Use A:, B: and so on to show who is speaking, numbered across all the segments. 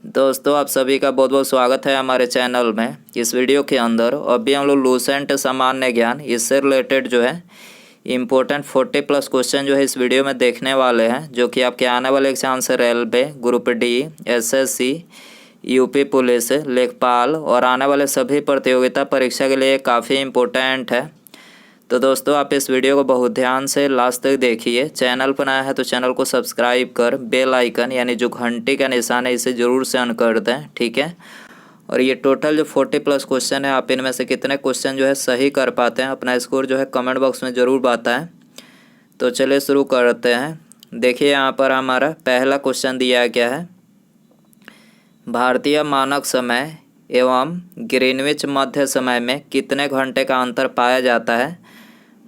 A: दोस्तों आप सभी का बहुत बहुत स्वागत है हमारे चैनल में। इस वीडियो के अंदर अभी हम लोग लूसेंट सामान्य ज्ञान इससे रिलेटेड जो है इम्पोर्टेंट 40+ क्वेश्चन जो है इस वीडियो में देखने वाले हैं, जो कि आपके आने वाले एग्जाम से railway, group D, SSC, UP police, लेखपाल और आने वाले सभी प्रतियोगिता परीक्षा के लिए काफ़ी इम्पोर्टेंट है। तो दोस्तों आप इस वीडियो को बहुत ध्यान से लास्ट तक देखिए। चैनल पर नया है तो चैनल को सब्सक्राइब कर बेल आइकन यानी जो घंटी का निशान है इसे ज़रूर से ऑन कर दें, ठीक है। और ये टोटल जो 40+ क्वेश्चन है, आप इनमें से कितने क्वेश्चन जो है सही कर पाते हैं, अपना स्कोर जो है कमेंट बॉक्स में ज़रूर बताएं। तो चलिए शुरू करते हैं। देखिए यहाँ पर हमारा पहला क्वेश्चन दिया गया है, भारतीय मानक समय एवं ग्रीनविच मध्य समय में कितने घंटे का अंतर पाया जाता है।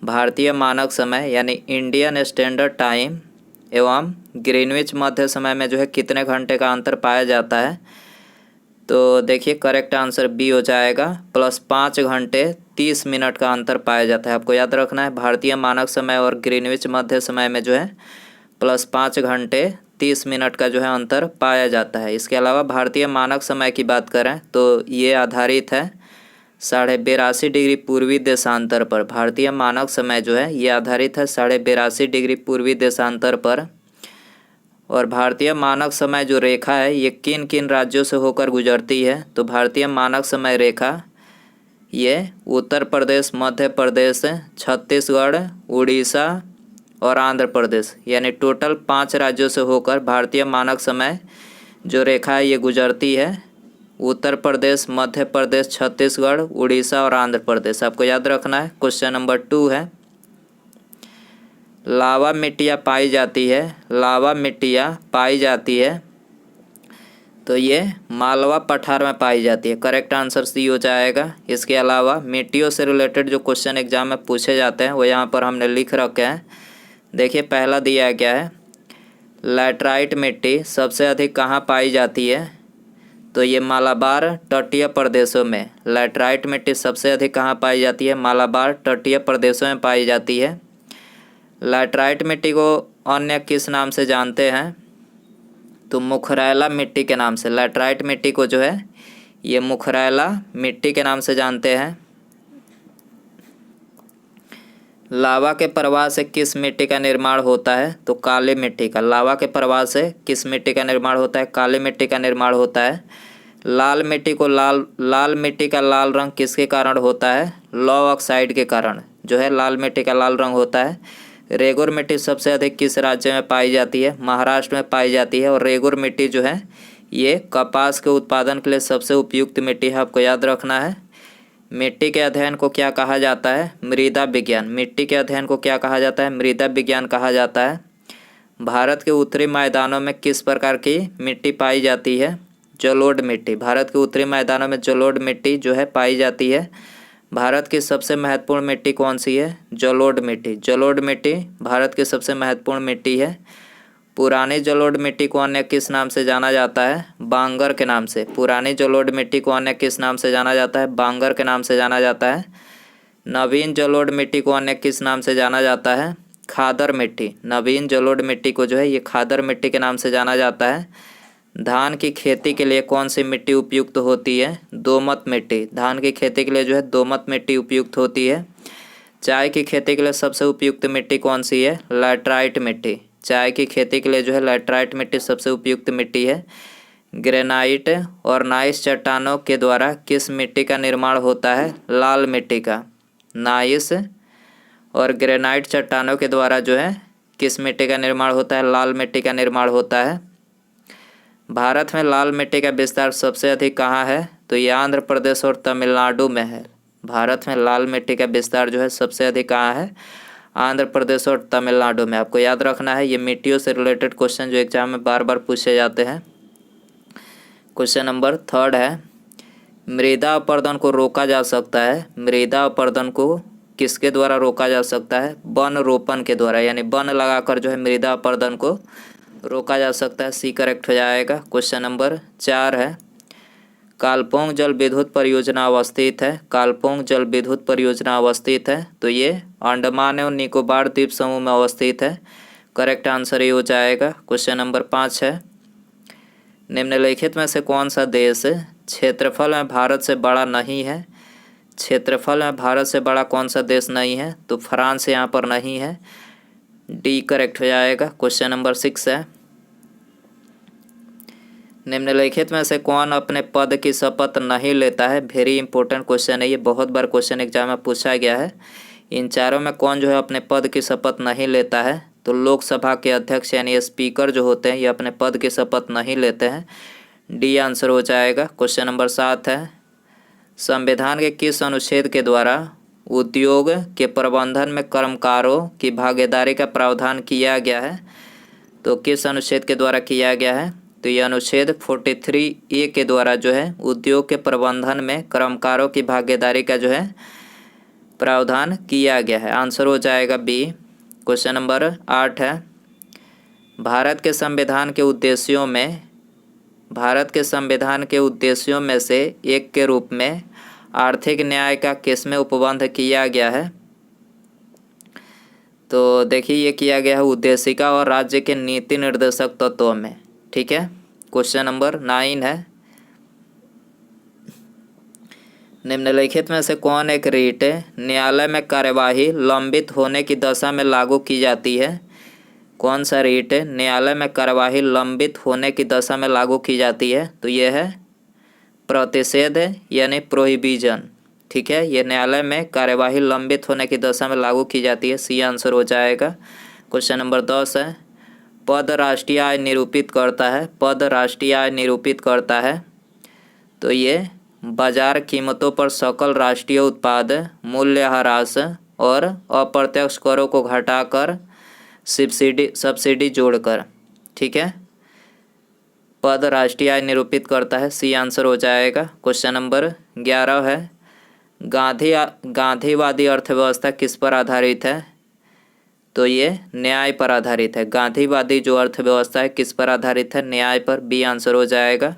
A: भारतीय मानक समय यानी इंडियन स्टैंडर्ड टाइम एवं ग्रीनविच मध्य समय में जो है कितने घंटे का अंतर पाया जाता है। तो देखिए करेक्ट आंसर बी हो जाएगा, +5 घंटे 30 मिनट का अंतर पाया जाता है। आपको याद रखना है भारतीय मानक समय और ग्रीनविच मध्य समय में जो है +5 घंटे 30 मिनट का जो है अंतर पाया जाता है। इसके अलावा भारतीय मानक समय की बात करें तो ये आधारित है 82.5 डिग्री पूर्वी देशांतर पर। भारतीय मानक समय जो है ये आधारित है 82.5 डिग्री पूर्वी देशांतर पर। और भारतीय मानक समय जो रेखा है ये किन किन राज्यों से होकर गुजरती है। तो भारतीय मानक समय रेखा ये उत्तर प्रदेश, मध्य प्रदेश, छत्तीसगढ़, उड़ीसा और आंध्र प्रदेश यानी टोटल 5 राज्यों से होकर भारतीय मानक समय जो रेखा है ये गुजरती है। उत्तर प्रदेश, मध्य प्रदेश, छत्तीसगढ़, उड़ीसा और आंध्र प्रदेश। आपको याद रखना है। क्वेश्चन नंबर 2 है, लावा मिट्टियाँ पाई जाती है। लावा मिट्टियाँ पाई जाती है तो ये मालवा पठार में पाई जाती है। करेक्ट आंसर सी हो जाएगा। इसके अलावा मिट्टियों से रिलेटेड जो क्वेश्चन एग्जाम में पूछे जाते हैं वो यहाँ पर हमने लिख रखे हैं। देखिए पहला दिया गया है, लैटराइट मिट्टी सबसे अधिक कहाँ पाई जाती है। तो ये मालाबार तटीय प्रदेशों में लैटराइट मिट्टी सबसे अधिक कहाँ पाई जाती है, मालाबार तटीय प्रदेशों में पाई जाती है। लैटराइट मिट्टी को अन्य किस नाम से जानते हैं। तो मुखरैला मिट्टी के नाम से। लैटराइट मिट्टी को जो है ये मुखरैला मिट्टी के नाम से जानते हैं। लावा के प्रवाह से किस मिट्टी का निर्माण होता है। तो काली मिट्टी का। लावा के प्रवाह से किस मिट्टी का निर्माण होता है, काली मिट्टी का निर्माण होता है। लाल मिट्टी को लाल मिट्टी का लाल रंग किसके कारण होता है, लौह ऑक्साइड के कारण जो है लाल मिट्टी का लाल रंग होता है। रेगुर मिट्टी सबसे अधिक किस राज्य में पाई जाती है, महाराष्ट्र में पाई जाती है। और रेगुर मिट्टी जो है ये कपास के उत्पादन के लिए सबसे उपयुक्त मिट्टी है। आपको याद रखना है। मिट्टी के अध्ययन को क्या कहा जाता है, मृदा विज्ञान। मिट्टी के अध्ययन को क्या कहा जाता है, मृदा विज्ञान कहा जाता है। भारत के उत्तरी मैदानों में किस प्रकार की मिट्टी पाई जाती है, जलोढ़ मिट्टी। भारत के उत्तरी मैदानों में जलोढ़ मिट्टी जो है पाई जाती है। भारत की सबसे महत्वपूर्ण मिट्टी कौन सी है, जलोढ़ मिट्टी। जलोढ़ मिट्टी भारत की सबसे महत्वपूर्ण मिट्टी है। पुरानी जलोढ़ मिट्टी को अन्य किस नाम से जाना जाता है, बांगर के नाम से। पुरानी जलोढ़ मिट्टी को अन्य किस नाम से जाना जाता है, बांगर के नाम से जाना जाता है। नवीन जलोढ़ मिट्टी को अन्य किस नाम से जाना जाता है, खादर मिट्टी। नवीन जलोढ़ मिट्टी को जो है ये खादर मिट्टी के नाम से जाना जाता है। धान की खेती के लिए कौन सी मिट्टी उपयुक्त होती है, दोमट मिट्टी। धान की खेती के लिए जो है दोमट मिट्टी उपयुक्त होती है। चाय की खेती के लिए सबसे उपयुक्त मिट्टी कौन सी है, लैटराइट मिट्टी। चाय की खेती के लिए जो है लैटराइट मिट्टी सबसे उपयुक्त मिट्टी है। ग्रेनाइट और नाइस चट्टानों के द्वारा किस मिट्टी का निर्माण होता है, लाल मिट्टी का। नाइस और ग्रेनाइट चट्टानों के द्वारा जो है किस मिट्टी का निर्माण होता है, लाल मिट्टी का निर्माण होता है। भारत में लाल मिट्टी का विस्तार सबसे अधिक कहाँ है। तो ये आंध्र प्रदेश और तमिलनाडु में है। भारत में लाल मिट्टी का विस्तार जो है सबसे अधिक कहाँ है, आंध्र प्रदेश और तमिलनाडु में। आपको याद रखना है। ये मिट्टियों से रिलेटेड क्वेश्चन जो एग्जाम में बार बार पूछे जाते हैं। क्वेश्चन नंबर 3 है, मृदा अपरदन को रोका जा सकता है। मृदा अपरदन को किसके द्वारा रोका जा सकता है, वन रोपण के द्वारा। यानी वन लगाकर जो है मृदा अपरदन को रोका जा सकता है। सी करेक्ट हो जाएगा। क्वेश्चन नंबर 4 है, कालपोंग जल विद्युत परियोजना अवस्थित है। कालपोंग जल विद्युत परियोजना अवस्थित है तो ये अंडमान एवं निकोबार द्वीप समूह में अवस्थित है। करेक्ट आंसर ये हो जाएगा। क्वेश्चन नंबर 5 है, निम्नलिखित में से कौन सा देश क्षेत्रफल में भारत से बड़ा नहीं है? क्षेत्रफल में भारत से बड़ा कौन सा देश नहीं है? तो फ्रांस यहाँ पर नहीं है, डी करेक्ट हो जाएगा। क्वेश्चन नंबर 6 है, निम्नलिखित में से कौन अपने पद की शपथ नहीं लेता है? वेरी इंपॉर्टेंट क्वेश्चन है ये, बहुत बार क्वेश्चन एग्जाम में पूछा गया है। इन चारों में कौन जो है अपने पद की शपथ नहीं लेता है? तो लोकसभा के अध्यक्ष यानी स्पीकर जो होते हैं ये अपने पद की शपथ नहीं लेते हैं, डी आंसर हो जाएगा। क्वेश्चन नंबर 7 है, संविधान के किस अनुच्छेद के द्वारा उद्योग के प्रबंधन में कर्मकारों की भागीदारी का प्रावधान किया गया है? तो किस अनुच्छेद के द्वारा किया गया है? तो ये अनुच्छेद 43A के द्वारा जो है उद्योग के प्रबंधन में कर्मकारों की भागीदारी का जो है प्रावधान किया गया है, आंसर हो जाएगा बी। क्वेश्चन नंबर 8 है, भारत के संविधान के उद्देश्यों में से एक के रूप में आर्थिक न्याय का किसमें उपबंध किया गया है? तो देखिए ये किया गया है उद्देशिका और राज्य के नीति निर्देशक तत्वों में, ठीक है। क्वेश्चन नंबर 9 है, निम्नलिखित में से कौन एक रीट न्यायालय में कार्यवाही लंबित होने की दशा में लागू की जाती है? कौन सा रीट न्यायालय में कार्यवाही लंबित होने की दशा में लागू की जाती है? तो ये है प्रतिषेध यानी प्रोहिबिजन, ठीक है। ये न्यायालय में कार्यवाही लंबित होने की दशा में लागू की जाती है, सी आंसर हो जाएगा। क्वेश्चन नंबर 10 है, पद राष्ट्रीय आय निरूपित करता है? पद राष्ट्रीय आय निरूपित करता है तो ये बाजार कीमतों पर सकल राष्ट्रीय उत्पाद मूल्यह्रास और अप्रत्यक्ष करों को घटाकर सब्सिडी जोड़कर, ठीक है, पद राष्ट्रीय आय निरूपित करता है, सी आंसर हो जाएगा। क्वेश्चन नंबर 11 है, गांधीवादी अर्थव्यवस्था किस पर आधारित है? तो ये न्याय पर आधारित है। गांधीवादी जो अर्थव्यवस्था है किस पर आधारित है? न्याय पर, बी आंसर हो जाएगा।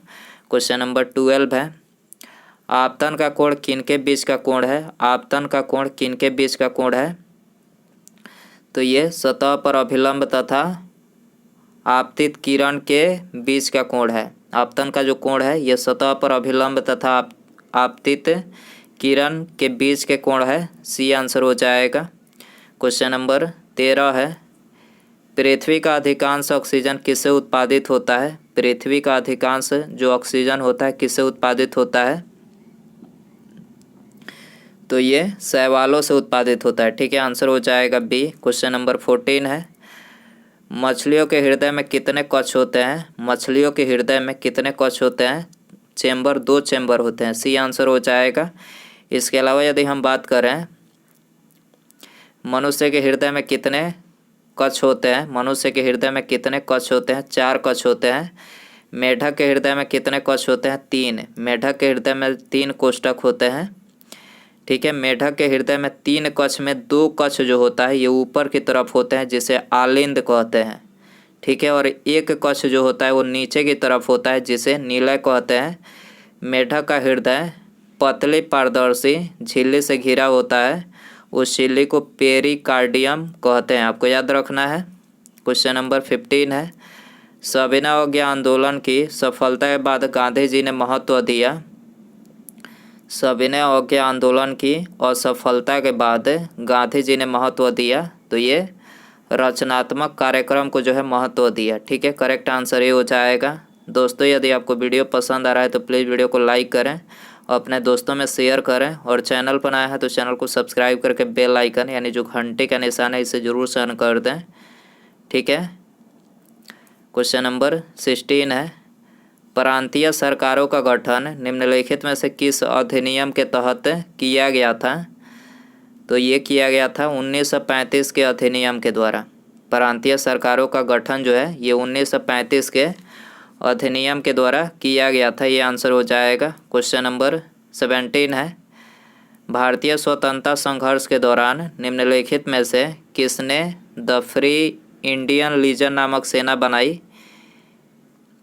A: क्वेश्चन नंबर 12 है, आपतन का कोण किनके बीच का कोण है? आपतन का कोण किनके बीच का कोण है? तो ये सतह पर अभिलंब तथा आपतित किरण के बीच का कोण है। आपतन का जो कोण है ये सतह पर अभिलंब तथा आपतित किरण के बीच के कोण है, सी आंसर हो जाएगा। क्वेश्चन नंबर 13 है, पृथ्वी का अधिकांश ऑक्सीजन किससे उत्पादित होता है? पृथ्वी का अधिकांश जो ऑक्सीजन होता है किससे उत्पादित होता है? तो ये शैवालों से उत्पादित होता है, ठीक है, आंसर हो जाएगा बी। क्वेश्चन नंबर 14 है, मछलियों के हृदय में कितने कक्ष होते हैं? मछलियों के हृदय में कितने कक्ष होते हैं? चैम्बर, 2 चैम्बर होते हैं, सी आंसर हो जाएगा। इसके अलावा यदि हम बात करें मनुष्य के हृदय में कितने कक्ष होते हैं? मनुष्य के हृदय में कितने कक्ष होते हैं? 4 कक्ष होते हैं। मेढक के हृदय में कितने कक्ष होते हैं? 3। मेढक के हृदय में 3 कोष्ठक होते हैं, ठीक है। मेढक के हृदय में 3 कक्ष में 2 कक्ष जो होता है ये ऊपर की तरफ होते हैं जिसे आलिंद कहते हैं, ठीक है, और 1 कक्ष जो होता है वो नीचे की तरफ होता है जिसे निलय कहते हैं। मेढक का हृदय पतली पारदर्शी झिल्ली से घिरा होता है, उस झिल्ली को पेरिकार्डियम कहते हैं, आपको याद रखना है। क्वेश्चन नंबर 15 है, सविनय अवज्ञा आंदोलन की सफलता के बाद गांधी जी ने महत्व दिया? सविनय अवज्ञा आंदोलन की असफलता के बाद गांधी जी ने महत्व दिया तो ये रचनात्मक कार्यक्रम को जो है महत्व दिया, ठीक है, करेक्ट आंसर ये हो जाएगा। दोस्तों यदि आपको वीडियो पसंद आ रहा है तो प्लीज़ वीडियो को लाइक करें, अपने दोस्तों में शेयर करें और चैनल पर आए हैं तो चैनल को सब्सक्राइब करके बेल आइकन यानी जो घंटे का निशान है इसे ज़रूर ऑन कर दें, ठीक है। क्वेश्चन नंबर 16 है, प्रांतीय सरकारों का गठन निम्नलिखित में से किस अधिनियम के तहत किया गया था? तो ये किया गया था 1935 के अधिनियम के द्वारा। प्रांतीय सरकारों का गठन जो है ये 1935 के अधिनियम के द्वारा किया गया था, ये आंसर हो जाएगा। क्वेश्चन नंबर 17 है, भारतीय स्वतंत्रता संघर्ष के दौरान निम्नलिखित में से किसने द फ्री इंडियन लीजन नामक सेना बनाई?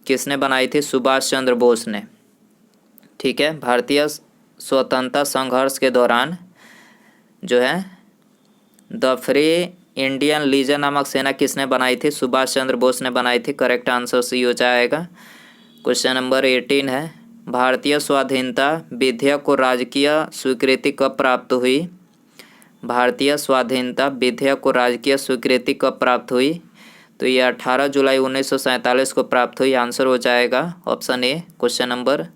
A: किसने बनाई थी? सुभाष चंद्र बोस ने, ठीक है। भारतीय स्वतंत्रता संघर्ष के दौरान जो है द फ्री इंडियन लीजन नामक सेना किसने बनाई थी? सुभाष चंद्र बोस ने बनाई थी, करेक्ट आंसर सी हो जाएगा। क्वेश्चन नंबर 18 है, भारतीय स्वाधीनता विधेयक को राजकीय स्वीकृति कब प्राप्त हुई? भारतीय स्वाधीनता विधेयक को राजकीय स्वीकृति कब प्राप्त हुई? तो ये 18 जुलाई 1947 को प्राप्त हुई। आंसर हो जाएगा ऑप्शन ए। क्वेश्चन नंबर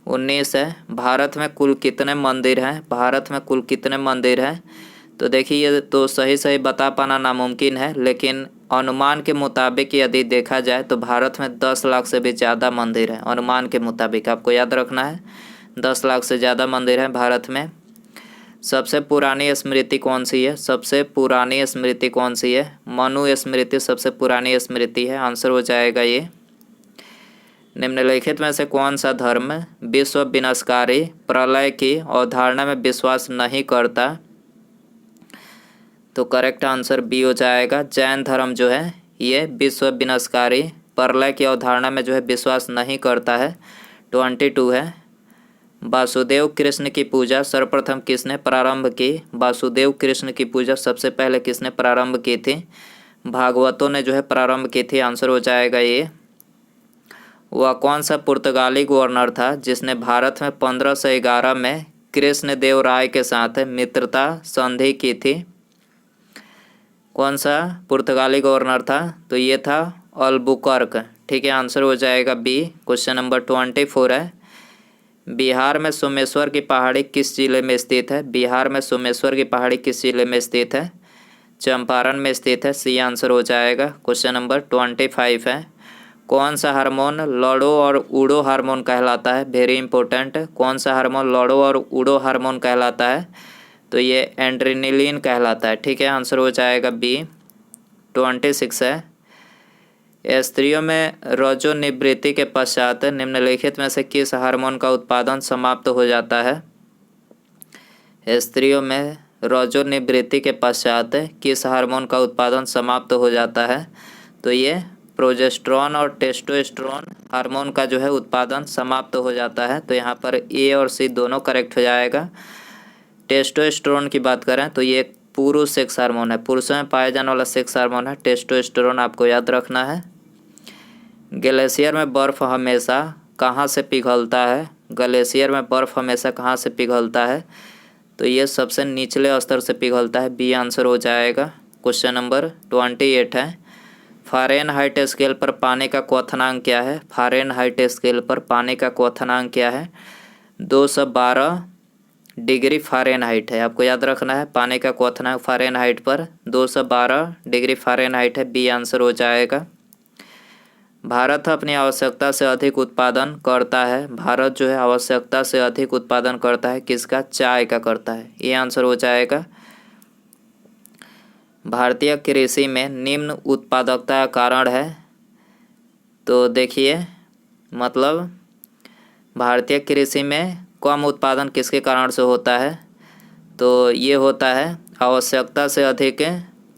A: 19 है, भारत में कुल कितने मंदिर हैं? भारत में कुल कितने मंदिर हैं? तो देखिए ये तो सही बता पाना नामुमकिन है, लेकिन अनुमान के मुताबिक यदि देखा जाए तो भारत में 10 लाख से भी ज़्यादा मंदिर हैं। अनुमान के मुताबिक आपको याद रखना है, 10 लाख से ज़्यादा मंदिर हैं भारत में। सबसे पुरानी स्मृति कौन सी है? सबसे पुरानी स्मृति कौन सी है? मनु स्मृति सबसे पुरानी स्मृति है। आंसर हो जाएगा ये। निम्नलिखित में से कौन सा धर्म विश्व विनाशकारी प्रलय की अवधारणा में विश्वास नहीं करता? तो करेक्ट आंसर बी हो जाएगा। जैन धर्म जो है ये विश्व विनाशकारी प्रलय की अवधारणा में जो है विश्वास नहीं करता है। 22 है, वासुदेव कृष्ण की पूजा सर्वप्रथम किसने प्रारंभ की? वासुदेव कृष्ण की पूजा सबसे पहले किसने प्रारंभ की थी? भागवतों ने जो है प्रारंभ की थी। आंसर हो जाएगा ये। वह कौन सा पुर्तगाली गवर्नर था जिसने भारत में 1511 में कृष्णदेव राय के साथ मित्रता संधि की थी? कौन सा पुर्तगाली गवर्नर था? तो ये था अल्बुकर्क। ठीक है, आंसर हो जाएगा बी। क्वेश्चन नंबर 24 है, बिहार में सोमेश्वर की पहाड़ी किस जिले में स्थित है? बिहार में सोमेश्वर की पहाड़ी किस जिले में स्थित है? चंपारण में स्थित है। सी आंसर हो जाएगा। क्वेश्चन नंबर 25 है, कौन सा हार्मोन लड़ो और उड़ो हार्मोन कहलाता है? वेरी इंपॉर्टेंट, कौन सा हार्मोन लड़ो और उड़ो हार्मोन कहलाता है? तो ये एड्रेनलिन कहलाता है। ठीक है, आंसर हो जाएगा बी। 26 है, स्त्रियों में रजोनिवृत्ति के पश्चात निम्नलिखित में से किस हार्मोन का उत्पादन समाप्त हो जाता है? स्त्रियों में रजोनिवृत्ति के पश्चात किस हार्मोन का उत्पादन समाप्त हो जाता है? तो ये प्रोजेस्टेरॉन और टेस्टोस्टेरोन हार्मोन का जो है उत्पादन समाप्त हो जाता है। तो यहाँ पर ए और सी दोनों करेक्ट हो जाएगा। टेस्टोस्टेरोन की बात करें तो ये एक पुरुष सेक्स हार्मोन है, पुरुषों में पाया जाने वाला सेक्स हार्मोन है टेस्टोस्टेरोन, आपको याद रखना है। ग्लेशियर में बर्फ़ हमेशा कहाँ से पिघलता है? ग्लेशियर में बर्फ़ हमेशा कहाँ से पिघलता है? तो ये सबसे निचले स्तर से पिघलता है। बी आंसर हो जाएगा। क्वेश्चन नंबर 28 है, फ़ारेनहाइट स्केल पर पानी का क्वथनांक क्या है? फ़ारेनहाइट स्केल पर पानी का क्वथनांक क्या है? 212 डिग्री फ़ारेनहाइट है। आपको याद रखना है, पानी का क्वथनांक फ़ारेनहाइट पर 212 डिग्री फ़ारेनहाइट है। बी आंसर हो जाएगा। भारत अपनी आवश्यकता से अधिक उत्पादन करता है। भारत जो है आवश्यकता से अधिक उत्पादन करता है किसका? चाय का करता है। ये आंसर हो जाएगा। भारतीय कृषि में निम्न उत्पादकता का कारण है। तो देखिए मतलब भारतीय कृषि में कम उत्पादन किसके कारण से होता है? तो ये होता है आवश्यकता से अधिक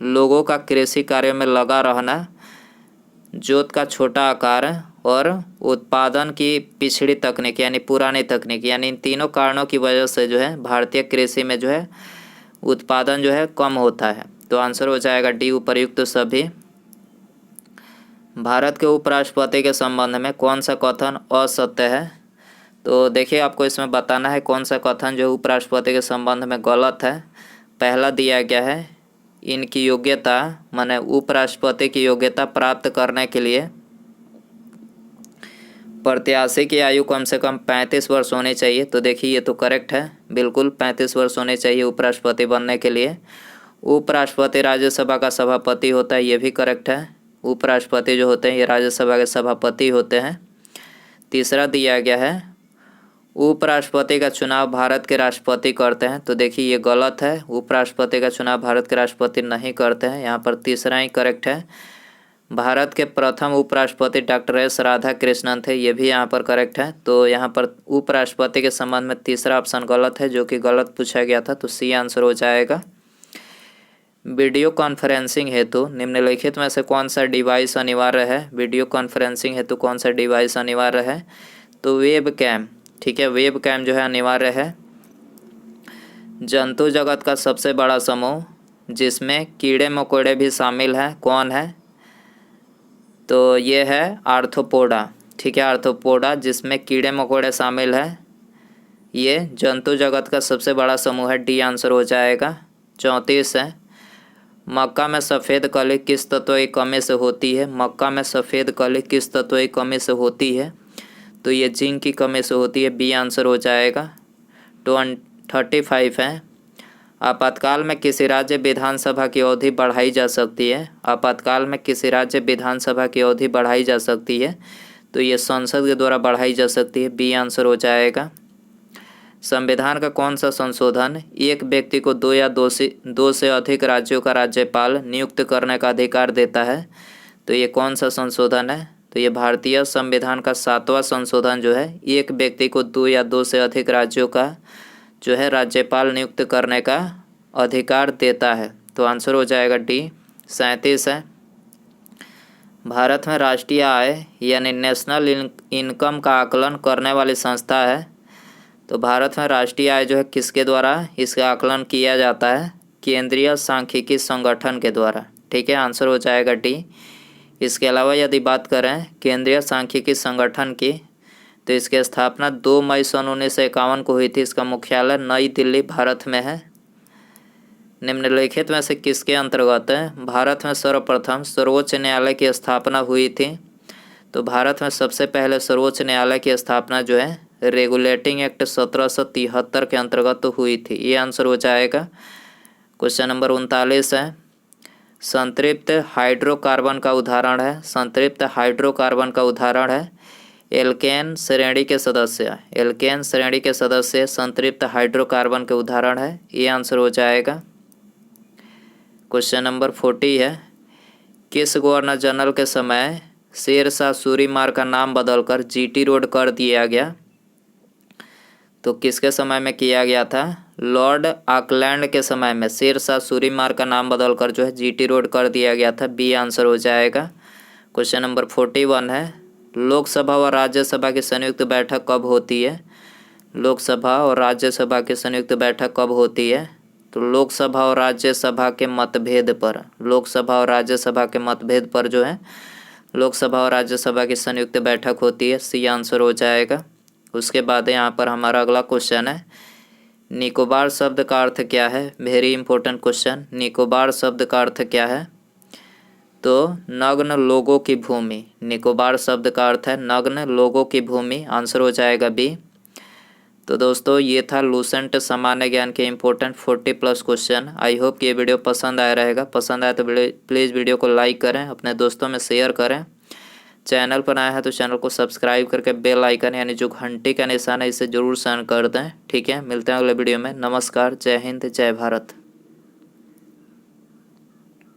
A: लोगों का कृषि कार्य में लगा रहना, जोत का छोटा आकार और उत्पादन की पिछड़ी तकनीक यानी पुरानी तकनीक, यानी इन तीनों कारणों की वजह से जो है भारतीय कृषि में जो है उत्पादन जो है कम होता है। तो आंसर हो जाएगा डी, उपर्युक्त सभी। भारत के उपराष्ट्रपति के संबंध में कौन सा कथन असत्य है? तो देखिए आपको इसमें बताना है कौन सा कथन जो उपराष्ट्रपति के संबंध में गलत है। पहला दिया गया है, इनकी योग्यता माने उपराष्ट्रपति की योग्यता प्राप्त करने के लिए प्रत्याशी की आयु कम से कम 35 वर्ष होनी चाहिए। तो देखिए ये तो करेक्ट है, बिल्कुल 35 वर्ष होने चाहिए उपराष्ट्रपति बनने के लिए। उपराष्ट्रपति राज्यसभा का सभापति होता है, ये भी करेक्ट है। उपराष्ट्रपति जो होते हैं ये राज्यसभा के सभापति होते हैं। तीसरा दिया गया है, उपराष्ट्रपति का चुनाव भारत के राष्ट्रपति करते हैं। तो देखिए ये गलत है, उपराष्ट्रपति का चुनाव भारत के राष्ट्रपति नहीं करते हैं। यहाँ पर तीसरा ही करेक्ट है। भारत के प्रथम उपराष्ट्रपति डॉक्टर एस राधाकृष्णन थे, ये भी यहाँ पर करेक्ट है। तो यहाँ पर उपराष्ट्रपति के संबंध में तीसरा ऑप्शन गलत है, जो कि गलत पूछा गया था। तो सी आंसर हो जाएगा। वीडियो कॉन्फ्रेंसिंग हेतु निम्नलिखित में से कौन सा डिवाइस अनिवार्य है? वीडियो कॉन्फ्रेंसिंग हेतु कौन सा डिवाइस अनिवार्य है? तो वेब कैम। ठीक है, वेब कैम जो है अनिवार्य है। जंतु जगत का सबसे बड़ा समूह जिसमें कीड़े मकोड़े भी शामिल हैं कौन है? तो ये है आर्थ्रोपोडा। ठीक है, आर्थ्रोपोडा, जिसमें कीड़े मकोड़े शामिल है। ये जंतु जगत का सबसे बड़ा समूह है। डी आंसर हो जाएगा। 34 है, मक्का में सफ़ेद कली किस तत्व की कमी से होती है? मक्का में सफ़ेद कली किस तत्व की कमी से होती है? तो ये जिंक की कमी से होती है। बी आंसर हो जाएगा। 35 है, आपातकाल में किसी राज्य विधानसभा की अवधि बढ़ाई जा सकती है? आपातकाल में किसी राज्य विधानसभा की अवधि बढ़ाई जा सकती है? तो ये संसद के द्वारा बढ़ाई जा सकती है। बी आंसर हो जाएगा। संविधान का कौन सा संशोधन एक व्यक्ति को दो या दो से अधिक राज्यों का राज्यपाल नियुक्त करने का अधिकार देता है? तो ये कौन सा संशोधन है? तो ये भारतीय संविधान का 7वां संशोधन जो है एक व्यक्ति को 2 या 2 से अधिक राज्यों का जो है राज्यपाल नियुक्त करने का अधिकार देता है। तो आंसर हो जाएगा डी। 37 है, भारत में राष्ट्रीय आय यानी नेशनल इनकम का आकलन करने वाली संस्था है। तो भारत में राष्ट्रीय आय जो है किसके द्वारा इसका आकलन किया जाता है? केंद्रीय सांख्यिकी संगठन के द्वारा। ठीक है, आंसर हो जाएगा डी। इसके अलावा यदि बात करें केंद्रीय सांख्यिकी संगठन की, तो इसकी स्थापना 2 मई सन 1951 को हुई थी। इसका मुख्यालय नई दिल्ली भारत में है। निम्नलिखित में से किसके अंतर्गत है भारत में सर्वप्रथम सर्वोच्च न्यायालय की स्थापना हुई थी? तो भारत में सबसे पहले सर्वोच्च न्यायालय की स्थापना जो है रेगुलेटिंग एक्ट 1773 के अंतर्गत तो हुई थी। ये आंसर हो जाएगा। क्वेश्चन नंबर 39 है, संतृप्त हाइड्रोकार्बन का उदाहरण है। संतृप्त हाइड्रोकार्बन का उदाहरण है एल्केन श्रेणी के सदस्य। एल्केन श्रेणी के सदस्य संतृप्त हाइड्रोकार्बन के उदाहरण है। ये आंसर हो जाएगा। क्वेश्चन नंबर 40 है, किस गवर्नर जनरल के समय शेरशाह सूरी मार्ग का नाम बदलकर जीटी रोड कर दिया गया? तो किसके समय में किया गया था? लॉर्ड ऑकलैंड के समय में शेरशाह सूरी मार्ग का नाम बदलकर जो है जीटी रोड कर दिया गया था। बी आंसर हो जाएगा। क्वेश्चन नंबर 41 है, लोकसभा और राज्यसभा की संयुक्त बैठक कब होती है? लोकसभा और राज्यसभा की संयुक्त बैठक कब होती है? तो लोकसभा और राज्यसभा के मतभेद पर, लोकसभा और राज्यसभा के मतभेद पर जो है लोकसभा और राज्यसभा की संयुक्त बैठक होती है। सी आंसर हो जाएगा। उसके बाद यहाँ पर हमारा अगला क्वेश्चन है, निकोबार शब्द का अर्थ क्या है? Very important question. निकोबार शब्द का अर्थ क्या है? तो नग्न लोगों की भूमि। निकोबार शब्द का अर्थ है नग्न लोगों की भूमि। आंसर हो जाएगा बी। तो दोस्तों ये था लूसेंट सामान्य ज्ञान के इंपॉर्टेंट 40+ क्वेश्चन। आई होप कि ये वीडियो पसंद आया रहेगा। पसंद आया तो प्लीज़ वीडियो को लाइक करें, अपने दोस्तों में शेयर करें। चैनल पर आया है तो चैनल को सब्सक्राइब करके बेल आइकन यानी जो घंटी का निशान है इसे जरूर ऑन कर दें। ठीक है, मिलते हैं अगले वीडियो में। नमस्कार, जय हिंद, जय भारत।